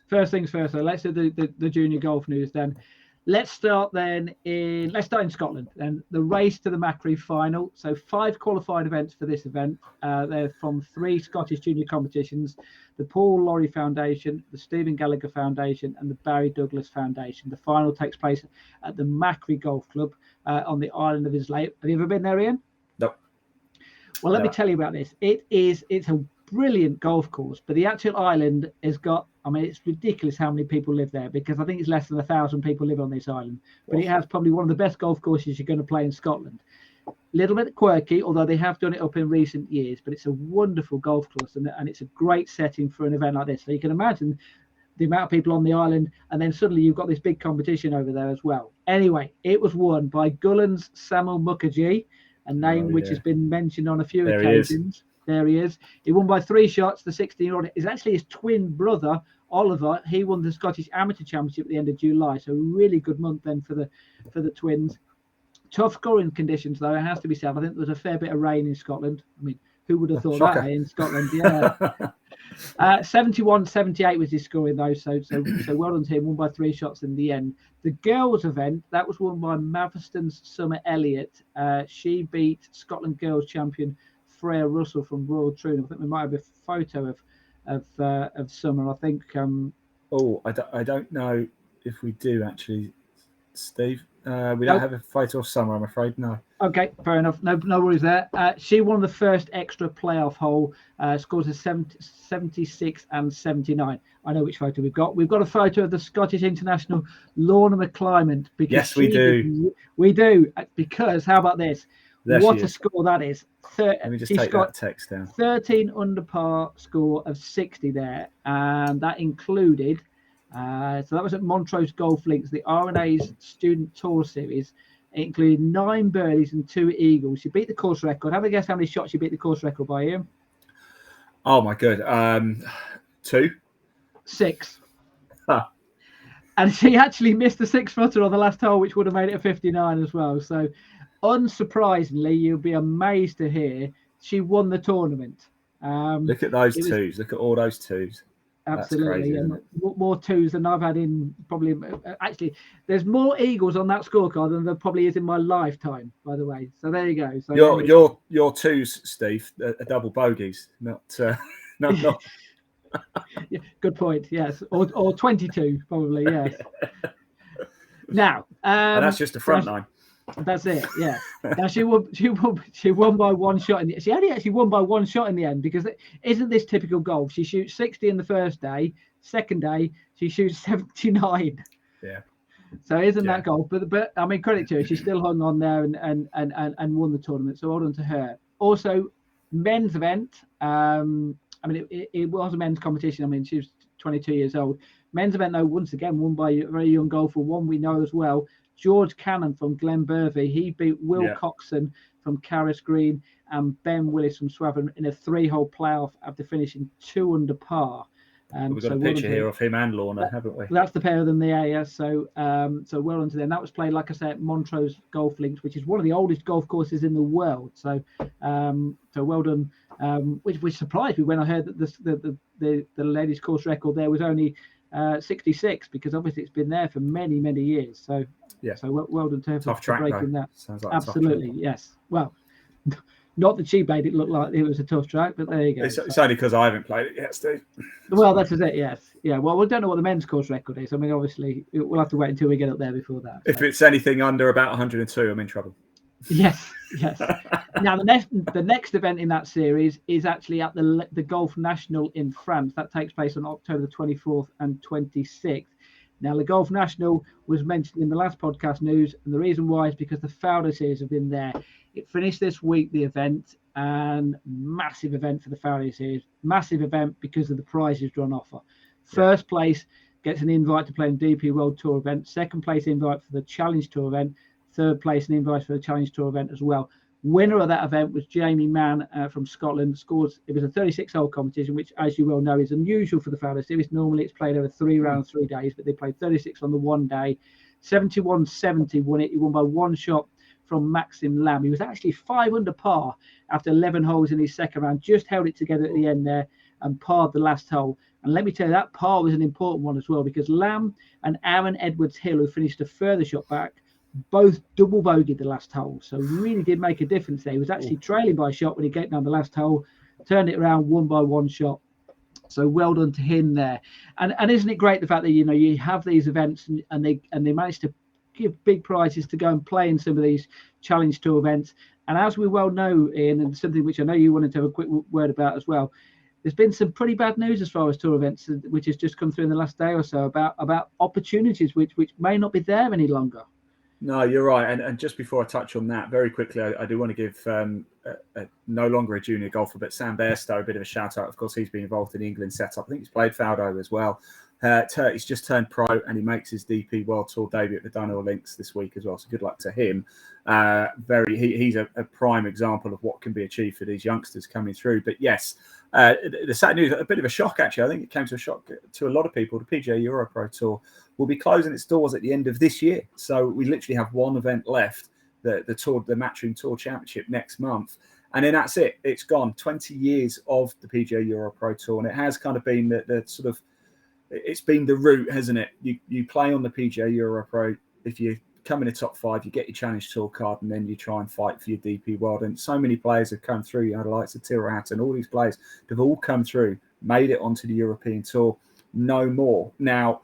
first things first. So let's do the junior golf news then. Let's start in Scotland. And the race to the Macri final. So 5 qualified events for this event. They're from 3 Scottish junior competitions: the Paul Laurie Foundation, the Stephen Gallagher Foundation, and the Barry Douglas Foundation. The final takes place at the Macri Golf Club on the island of Islay. Have you ever been there, Ian? Nope. Well, let me tell you about this. It's a brilliant golf course, but the actual island has got, I mean, it's ridiculous how many people live there, because I think it's less than 1,000 people live on this island, but it has probably one of the best golf courses you're going to play in Scotland. A little bit quirky, although they have done it up in recent years, but it's a wonderful golf course, and it's a great setting for an event like this. So you can imagine the amount of people on the island, and then suddenly you've got this big competition over there as well. Anyway, it was won by Gullen's Samuel Mukherjee, a name which has been mentioned on a few occasions. There he is. He won by 3 shots. The 16-year-old is actually his twin brother, Oliver. He won the Scottish Amateur Championship at the end of July. So really good month then for the twins. Tough scoring conditions, though, it has to be said. I think there was a fair bit of rain in Scotland. I mean, who would have thought that in Scotland? Yeah. 71-78 was his scoring, though. So well done to him. Won by 3 shots in the end. The girls' event, that was won by Maverston's Summer Elliott. She beat Scotland girls champion Freya Russell from Royal Troon. I think we might have a photo of Summer. I think. I don't know if we do actually, Steve. We don't have a photo of Summer, I'm afraid. No. Okay, fair enough. No worries there. She won the first extra playoff hole. Scores a 76 and 79. I know which photo we've got. We've got a photo of the Scottish international Lorna McClymont. Yes, we do. We do, because how about this? What a score that is. Let me just take that text down. 13 under par score of 60 there. And that included, so that was at Montrose Golf Links, the R&A's Student Tour Series. It included 9 birdies and 2 eagles. She beat the course record. Have a guess how many shots she beat the course record by, Ian? Oh, my God. 2? 6. Huh. And she actually missed the 6-footer on the last hole, which would have made it a 59 as well. So, unsurprisingly, you'll be amazed to hear she won the tournament. Look at those twos. Look at all those twos. Absolutely. Crazy, more twos than I've had in probably. Actually, there's more eagles on that scorecard than there probably is in my lifetime, by the way. So there you go. So your twos, Steve, are double bogeys, not. Yeah, good point. Yes, or 22 probably. Yes. Now, and that's just a front line. That's it. Yeah. Now she won by 1 shot. She only actually won by 1 shot in the end, because isn't this typical golf? She shoots 60 in the first day. Second day she shoots 79. Yeah. So isn't that golf? But I mean, credit to her. She still hung on there and won the tournament. So well done to her. Also, men's event. I mean, it was a men's competition. I mean, she was 22 years old. Men's event, though, once again won by a very young golfer, one we know as well. George Cannon from Glenbervie. He beat Will Coxon from Carris Green and Ben Willis from Swavern in a 3-hole playoff after finishing 2 under par. We've got a picture here of him and Lorna, haven't we? That's the pair of them there, yeah. So well done to them. That was played, like I said, at Montrose Golf Links, which is one of the oldest golf courses in the world. So well done. Which surprised me when I heard that the ladies' course record there was only 66, because obviously it's been there for many, many years. So so well done to her for breaking that. Sounds like absolutely, yes. Well, not that she made it look like it was a tough track, but there you go. It's only because I haven't played it yet, Steve. Well, that's it. Yes, yeah. Well, we don't know what the men's course record is. I mean, obviously, we'll have to wait until we get up there before that. If it's anything under about 102, I'm in trouble. Yes. Now, the next event in that series is actually at the Golf National in France. That takes place on October the 24th and 26th. Now, the Golf National was mentioned in the last podcast news, and the reason why is because the Fowler Series have been there. It finished this week, the event, and massive event for the Fowler Series. Massive event because of the prizes drawn offer. First place gets an invite to play in the DP World Tour event. Second place invite for the Challenge Tour event. Third place an invite for the Challenge Tour event as well. Winner of that event was Jamie Mann from Scotland. It was a 36-hole competition, which, as you well know, is unusual for the Fowler Series. Normally, it's played over 3 rounds, 3 days, but they played 36 on the one day. 71-70 won it. He won by 1 shot from Maxim Lamb. He was actually 5 under par after 11 holes in his second round. Just held it together at the end there and parred the last hole. And let me tell you, that par was an important one as well, because Lamb and Aaron Edwards-Hill, who finished a further shot back, both double bogeyed the last hole. So really did make a difference there. He was actually trailing by a shot when he got down the last hole, turned it around one by one shot. So well done to him there. And isn't it great the fact that, you have these events and they manage to give big prizes to go and play in some of these Challenge Tour events. And as we well know, Ian, and something which I know you wanted to have a quick word about as well, there's been some pretty bad news as far as tour events, which has just come through in the last day or so about opportunities which may not be there any longer. No, you're right. And just before I touch on that, very quickly, I do want to give no longer a junior golfer, but Sam Bairstow a bit of a shout out. Of course, he's been involved in the England setup. I think he's played Faldo as well. He's just turned pro and he makes his DP World Tour debut at the Dunhill Links this week as well. So good luck to him. He's a prime example of what can be achieved for these youngsters coming through. But yes, the sad news, a bit of a shock actually. I think it came to a shock to a lot of people. The PGA Euro Pro Tour will be closing its doors at the end of this year. So we literally have one event left, the Matchroom Tour Championship next month. And then that's it. It's gone. 20 years of the PGA Euro Pro Tour. And it has kind of been the sort of, it's been the route, hasn't it? You play on the PGA Euro Pro. If you come in the top 5, you get your Challenge Tour card, and then you try and fight for your DP World. And so many players have come through. You know, the likes of Tyrrell Hatton, all these players have all come through, made it onto the European Tour. No more. Now,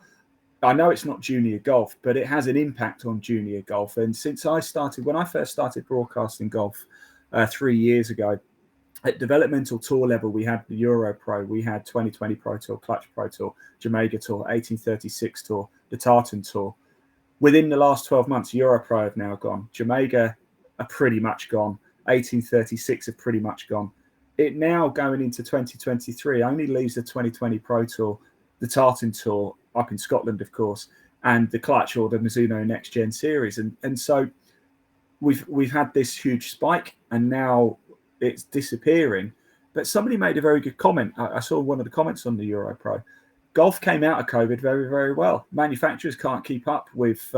I know it's not junior golf, but it has an impact on junior golf. And since when I first started broadcasting golf 3 years ago, at developmental tour level, we had the Euro Pro, we had 2020 Pro Tour, Clutch Pro Tour, Jamaica Tour, 1836 Tour, the Tartan Tour. Within the last 12 months, Euro Pro have now gone. Jamaica are pretty much gone. 1836 have pretty much gone. It now going into 2023 only leaves the 2020 Pro Tour, the Tartan Tour up in Scotland, of course, and the Clutch or the Mizuno Next Gen Series. And so we've had this huge spike, and now it's disappearing. But somebody made a very good comment. I saw one of the comments on the Euro Pro. Golf came out of COVID very, very well. Manufacturers can't keep up with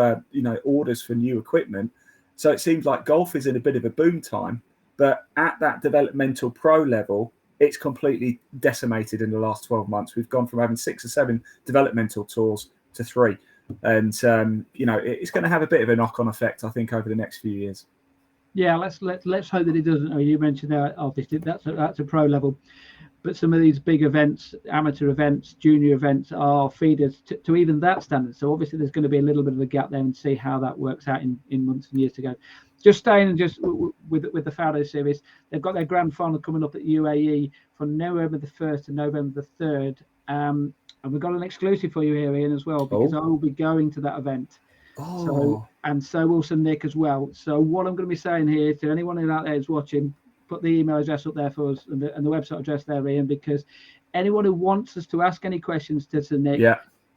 orders for new equipment. So it seems like golf is in a bit of a boom time. But at that developmental pro level, it's completely decimated in the last 12 months. We've gone from having 6 or 7 developmental tours to 3. And, it's going to have a bit of a knock-on effect, I think, over the next few years. Yeah, let's hope that it doesn't. Oh, you mentioned that, obviously, that's a pro level. But some of these big events, amateur events, junior events are feeders to even that standard. So obviously there's going to be a little bit of a gap there, and see how that works out in months and years to go. Just staying with the Faldo series, they've got their grand final coming up at UAE from November the 1st to November the 3rd. And we've got an exclusive for you here, Ian, as well, because I will be going to that event. So will Sir Nick as well. So what I'm going to be saying here to anyone out there who's watching, put the email address up there for us and the website address there, Ian, because anyone who wants us to ask any questions to Sir Nick,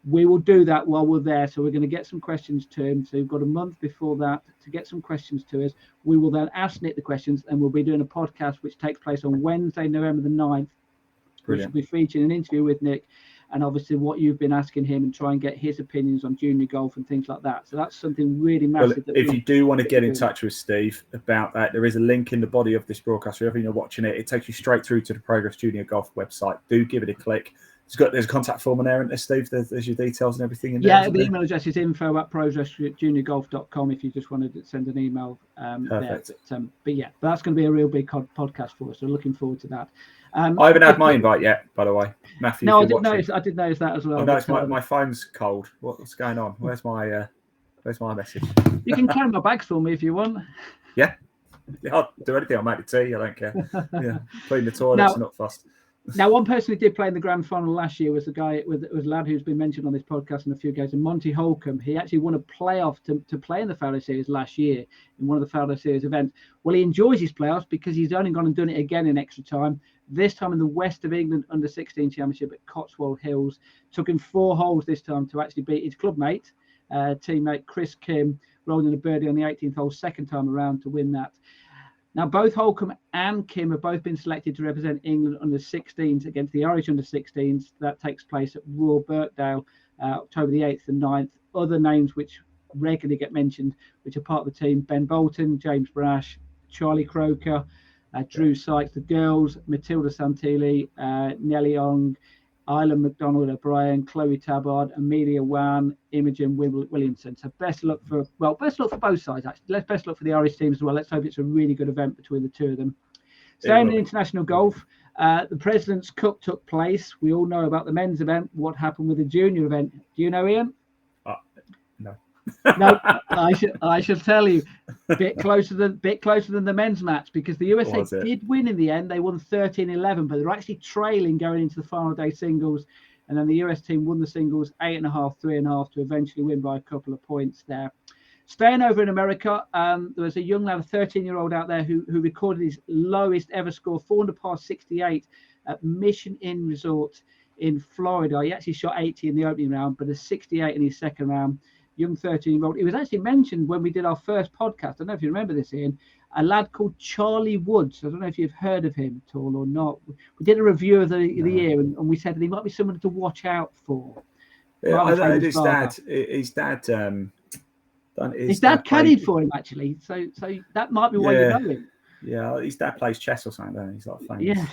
we will do that while we're there. So we're going to get some questions to him. So we've got a month before that to get some questions to us. We will then ask Nick the questions, and we'll be doing a podcast which takes place on Wednesday, November the 9th. Which will be featuring an interview with Nick, and obviously what you've been asking him, and try and get his opinions on junior golf and things like that. So that's something really massive. Well, if you do want to get in touch with Steve about that, there is a link in the body of this broadcast. Wherever you're watching it, it takes you straight through to the Progress Junior Golf website. Do give it a click. There's a contact form in there, isn't there, Steve? There's your details and everything in there. Yeah, the email address is info@progressjuniorgolf.com if you just wanted to send an email there. But that's going to be a real big podcast for us. So looking forward to that. I haven't had my invite yet, by the way, Matthew. No, I did notice that as well. I noticed my phone's cold. What's going on? Where's my message? You can carry my bags for me if you want. Yeah, I'll do anything. I'll make the tea. I don't care. Yeah, clean the toilets. Not fussed. Now, one person who did play in the grand final last year was a lad who's been mentioned on this podcast in a few games, and Monty Holcomb. He actually won a playoff to play in the Faldo Series last year in one of the Faldo Series events. Well, he enjoys his playoffs because he's only gone and done it again in extra time. This time in the West of England Under-16 Championship at Cotswold Hills. Took him 4 holes this time to actually beat his clubmate, teammate Chris Kim, rolled in a birdie on the 18th hole, second time around to win that. Now, both Holcomb and Kim have both been selected to represent England Under-16s against the Irish Under-16s. That takes place at Royal Birkdale, October the 8th and 9th. Other names which regularly get mentioned, which are part of the team: Ben Bolton, James Brash, Charlie Croker, Drew Sykes. The girls: Matilda Santilli, Nellie Ong, Island McDonald O'Brien, Chloe Tabard, Amelia Wan, Imogen Williamson. So best luck for both sides, actually. Best luck for the Irish teams as well. Let's hope it's a really good event between the two of them. Staying in international golf, the President's Cup took place. We all know about the men's event. What happened with the junior event? Do you know, Ian? No. No, I shall tell you. Bit closer than the men's match, because the USA did win in the end. They won 13-11, but they were actually trailing going into the final day singles, and then the US team won the singles 8.5, 3.5 to eventually win by a couple of points there. Staying over in America, there was a young lad, a 13-year-old out there who recorded his lowest ever score, 4 under par 68 at Mission Inn Resort in Florida. He actually shot 80 in the opening round, but a 68 in his second round. Young 13-year-old. It was actually mentioned when we did our first podcast. I don't know if you remember this, Ian. A lad called Charlie Woods. I don't know if you've heard of him at all or not. We did a review of the year, and we said that he might be someone to watch out for. Yeah, I know his dad. His dad caddied for him, actually. So that might be why you know him. Yeah, his dad plays chess or something, don't he? He's like famous. Yeah.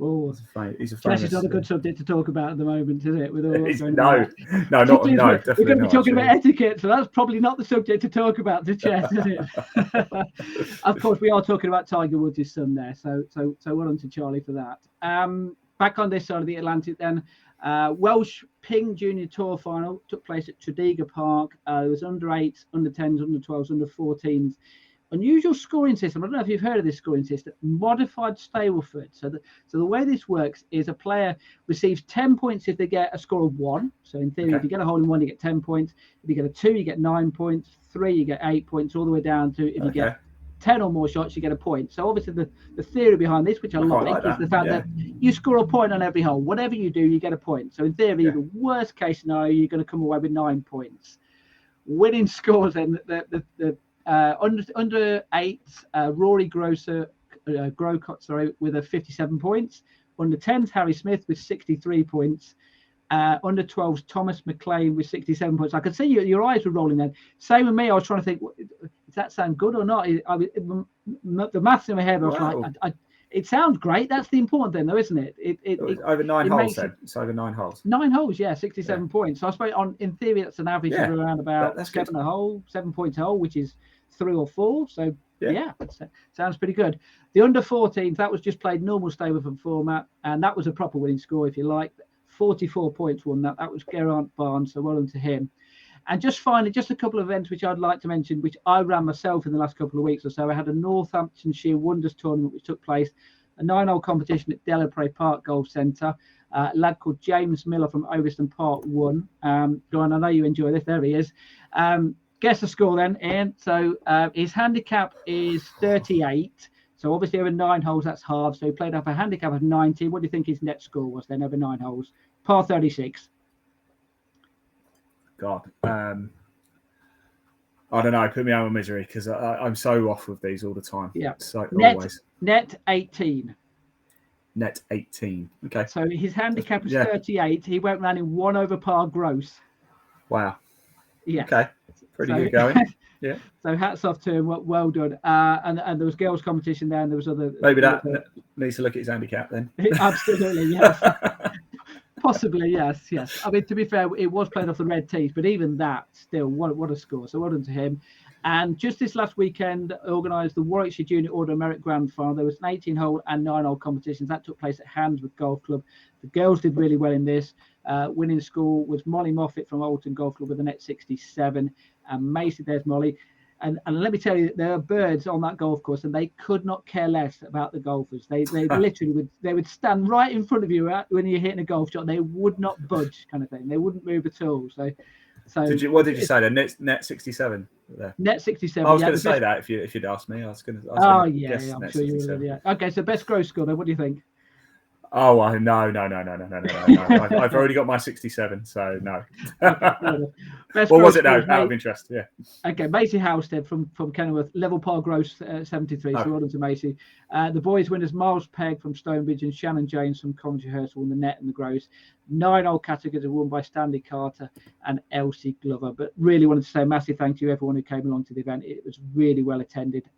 Oh, he's a chess famous, is not a good subject to talk about at the moment, is it? With all definitely we're going to be not, talking about etiquette, so that's probably not the subject to talk about. The chess, is it? Of course, we are talking about Tiger Woods' son there, so well done to Charlie for that. Back on this side of the Atlantic, then, Welsh Ping Junior Tour final took place at Tredegar Park. There was under 8s, under 10s, under 12s, under 14s. Unusual scoring system. I don't know if you've heard of this scoring system. Modified Stableford. So the way this works is a player receives 10 points if they get a score of 1. So in theory, if you get a hole in 1, you get 10 points. If you get a 2, you get 9 points. 3, you get 8 points, all the way down to if you get 10 or more shots, you get a point. So obviously the theory behind this, which I like is the fact that you score a point on every hole. Whatever you do, you get a point. So in theory, the worst case scenario, you're going to come away with 9 points. Winning scores then under 8s, Rory Grocott, with a 57 points. Under 10s, Harry Smith with 63 points. Under 12s, Thomas McLean with 67 points. I could see your eyes were rolling then. Same with me. I was trying to think, does that sound good or not? The maths in my head, I was like, it sounds great. That's the important thing, though, isn't it? It over 9 holes then. It's over 9 holes. 9 holes, 67 points. So I suppose in theory, that's an average of around about 7 points a hole, which is 3 or 4. So sounds pretty good. The under 14s, that was just played normal Stableford format, and that was a proper winning score, if you like. 44 points won that. That was Geraint Barnes, so well done to him. And just finally, just a couple of events which I'd like to mention, which I ran myself in the last couple of weeks or so. I had a Northamptonshire Wonders tournament which took place, a 9-hole competition at Delapre Park Golf Centre. A lad called James Miller from Overston Park won. Go on, I know you enjoy this. There he is. Guess the score then, Ian. So his handicap is 38. So obviously over 9 holes, that's half. So he played up a handicap of 90. What do you think his net score was then over 9 holes? Par 36. God. I don't know. Put me out of misery, because I'm so off with these all the time. Yeah. So always. Net 18. Net 18. Okay. So his handicap was 38. He went round in 1 over par gross. Wow. Yeah. Okay. Pretty good going. Yeah. So hats off to him. Well done. And there was girls' competition there, and there was other. Maybe that needs to look at his handicap then. Absolutely, yes. Possibly, yes. I mean, to be fair, it was played off the red tees, but even that, still, what a score. So well done to him. And just this last weekend, organised the Warwickshire Junior Order Merit Grand Final. There was an 18-hole and 9-hole competitions. That took place at Handsworth Golf Club. The girls did really well in this. Winning score was Molly Moffat from Alton Golf Club with a net 67. And Macy, there's Molly. And let me tell you, there are birds on that golf course, and they could not care less about the golfers. They literally would stand right in front of you when you're hitting a golf shot. They would not budge, kind of thing. They wouldn't move at all. So what did you say? The net 67. There. Net 67. I was going to say that if you'd asked me. I'm sure you would. Yeah. Okay, so best gross score then. What do you think? Oh no! I've already got my 67, so no. What was it now? Out of interest, yeah. Okay, Macy Halstead from Kenilworth, level par gross 73. So well done to Macy. The boys winners Miles Pegg from Stonebridge and Shannon James from Coventry Hurst won the net and the gross. 9-hole categories are won by Stanley Carter and Elsie Glover. But really wanted to say a massive thank you to everyone who came along to the event. It was really well attended,